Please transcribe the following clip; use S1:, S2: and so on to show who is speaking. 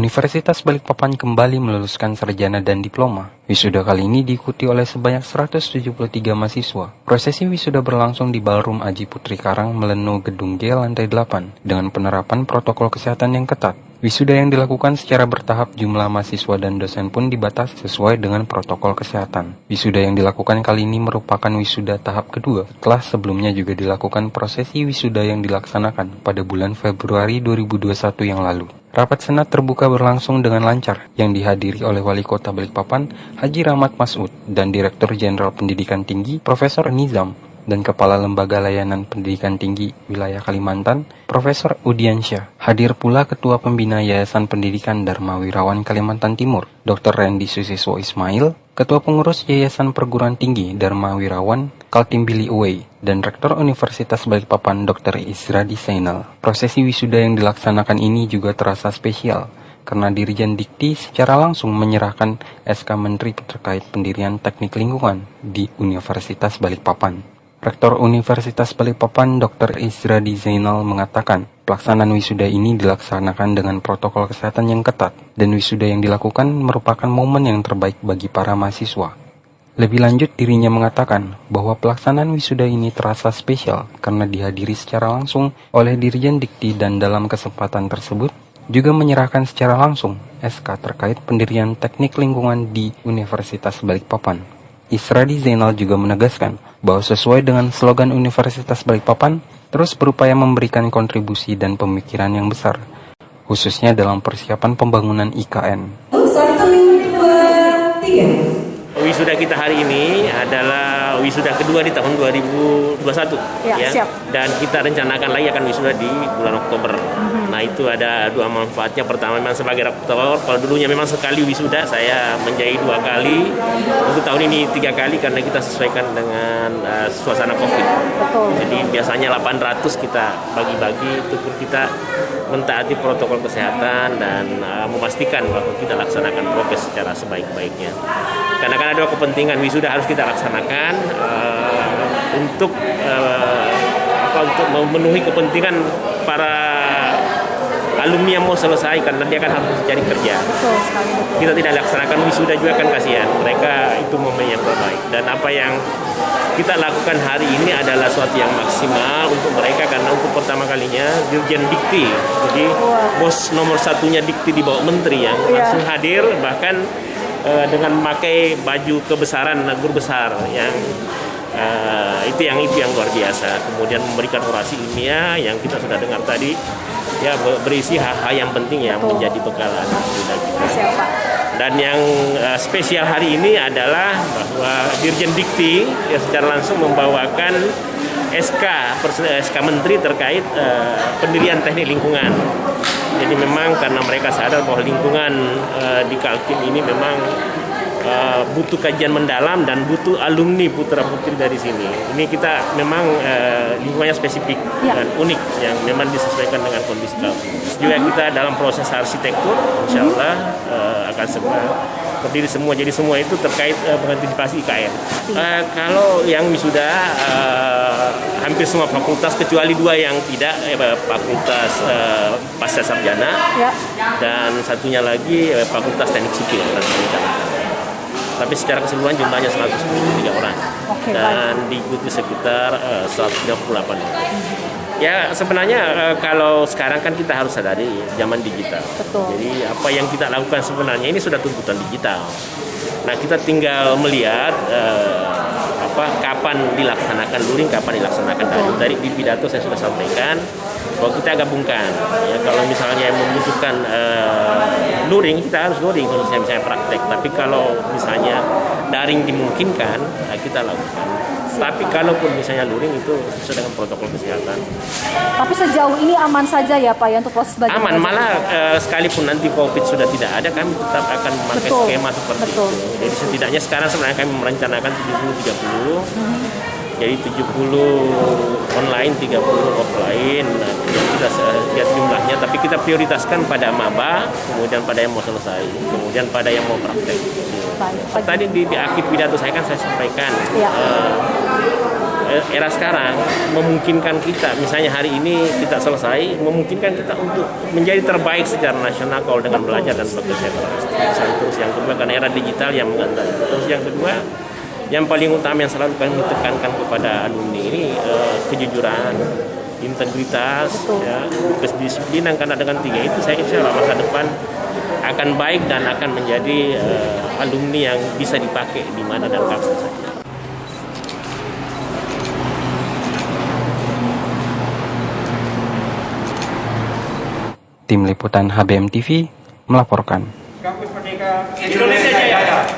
S1: Universitas Balikpapan kembali meluluskan sarjana dan diploma. Wisuda kali ini diikuti oleh sebanyak 173 mahasiswa. Prosesi wisuda berlangsung di Ballroom Aji Putri Karang Meleno Gedung G lantai 8 dengan penerapan protokol kesehatan yang ketat. Wisuda yang dilakukan secara bertahap, jumlah mahasiswa dan dosen pun dibatasi sesuai dengan protokol kesehatan. Wisuda yang dilakukan kali ini merupakan wisuda tahap kedua, setelah sebelumnya juga dilakukan prosesi wisuda yang dilaksanakan pada bulan Februari 2021 yang lalu. Rapat Senat terbuka berlangsung dengan lancar, yang dihadiri oleh Wali Kota Balikpapan, Haji Rahmat Masud, dan Direktur Jenderal Pendidikan Tinggi, Profesor Nizam, dan Kepala Lembaga Layanan Pendidikan Tinggi Wilayah Kalimantan, Profesor Udiansyah. Hadir pula Ketua Pembina Yayasan Pendidikan Dharma Wirawan Kalimantan Timur, Dr. Randy Susiswo Ismail, Ketua Pengurus Yayasan Perguruan Tinggi Dharma Wirawan Kaltimbili Uwei, dan Rektor Universitas Balikpapan Dr. Izradi Zainal. Prosesi wisuda yang dilaksanakan ini juga terasa spesial, karena Dirjen Dikti secara langsung menyerahkan SK Menteri terkait pendirian teknik lingkungan di Universitas Balikpapan. Rektor Universitas Balikpapan Dr. Izradi Zainal mengatakan, pelaksanaan wisuda ini dilaksanakan dengan protokol kesehatan yang ketat, dan wisuda yang dilakukan merupakan momen yang terbaik bagi para mahasiswa. Lebih lanjut, dirinya mengatakan bahwa pelaksanaan wisuda ini terasa spesial karena dihadiri secara langsung oleh Dirjen Dikti dan dalam kesempatan tersebut juga menyerahkan secara langsung SK terkait pendirian teknik lingkungan di Universitas Balikpapan. Izradi Zainal juga menegaskan bahwa sesuai dengan slogan Universitas Balikpapan, terus berupaya memberikan kontribusi dan pemikiran yang besar, khususnya dalam persiapan pembangunan IKN.
S2: 1, 2, 3.
S3: Wisuda kita hari ini adalah wisuda kedua di tahun 2021 ya.
S4: Siap.
S3: Dan kita rencanakan lagi akan wisuda di bulan Oktober. Nah, itu ada dua manfaatnya. Pertama, memang sebagai rektor, kalau dulunya memang sekali wisuda, saya menjadi 2 kali. Untuk tahun ini 3 kali karena kita sesuaikan dengan suasana Covid.
S4: Betul.
S3: Jadi biasanya 800 kita bagi-bagi untuk kita mentaati protokol kesehatan dan memastikan bahwa kita laksanakan prokes secara sebaik-baiknya. Karena kan ada kepentingan wisuda harus kita laksanakan untuk memenuhi kepentingan para alumni yang mau selesai, karena dia kan harus cari kerja.
S4: Betul sekali.
S3: Kita tidak laksanakan wisuda juga kan kasihan. Mereka itu momen yang terbaik. Dan apa yang kita lakukan hari ini adalah suatu yang maksimal untuk mereka, karena untuk pertama kalinya Dirjen Dikti, jadi bos nomor satunya Dikti di bawah Menteri yang langsung hadir, bahkan dengan memakai baju kebesaran guru besar yang itu yang luar biasa. Kemudian memberikan orasi ilmiah yang kita sudah dengar tadi, ya, berisi hal-hal yang penting yang menjadi bekal anak muda kita. Dan yang spesial hari ini adalah bahwa Dirjen Dikti ya secara langsung membawakan SK Menteri terkait pendirian teknik lingkungan. Jadi memang karena mereka sadar bahwa lingkungan di Kaltim ini memang butuh kajian mendalam dan butuh alumni putra-putri dari sini. Ini kita memang lingkungannya spesifik dan unik yang memang disesuaikan dengan kondisi Kaltim. Juga kita dalam proses arsitektur, insya Allah akan berdiri semua. Jadi semua itu terkait pengantisipasi IKN. Kalau yang wisuda hampir semua fakultas kecuali 2 yang tidak, fakultas pasca sarjana dan satunya lagi fakultas teknik sipil dan pendidikan. Tapi secara keseluruhan jumlahnya 193 orang dan diikuti sekitar 138 orang. Ya sebenarnya kalau sekarang kan kita harus sadari zaman digital.
S4: Betul.
S3: Jadi apa yang kita lakukan sebenarnya ini sudah tuntutan digital. Nah, kita tinggal melihat kapan dilaksanakan luring, kapan dilaksanakan daring. Dari di pidato saya sudah sampaikan bahwa kita gabungkan. Ya, kalau misalnya membutuhkan luring, kita harus luring kalau misalnya praktek. Tapi kalau misalnya daring dimungkinkan, kita lakukan. Tapi kalaupun misalnya luring itu sesuai dengan protokol kesehatan.
S4: Tapi sejauh ini aman saja ya Pak ya untuk proses belajar?
S3: Aman, malah sekalipun nanti COVID sudah tidak ada, kami tetap akan memakai skema seperti itu. Jadi setidaknya sekarang sebenarnya kami merencanakan 70-30. Jadi 70 online, 30 offline. Nah, kita lihat jumlahnya, tapi kita prioritaskan pada maba, kemudian pada yang mau selesai, kemudian pada yang mau praktek. Tadi di akhir pidato saya kan saya sampaikan era sekarang memungkinkan kita, misalnya hari ini kita selesai, memungkinkan kita untuk menjadi terbaik secara nasional kalau dengan belajar dan bekerja keras. Terus yang kedua kan era digital yang mengantar. Terus yang kedua, yang paling utama yang selalu kami tekankan kepada alumni ini kejujuran, integritas, ya, kedisiplinan, karena dengan 3 itu saya insya Allah masa depan akan baik dan akan menjadi alumni yang bisa dipakai di mana dan kapan saja.
S1: Tim Liputan HBM TV melaporkan.
S5: Kampus Merdeka Indonesia Jaya.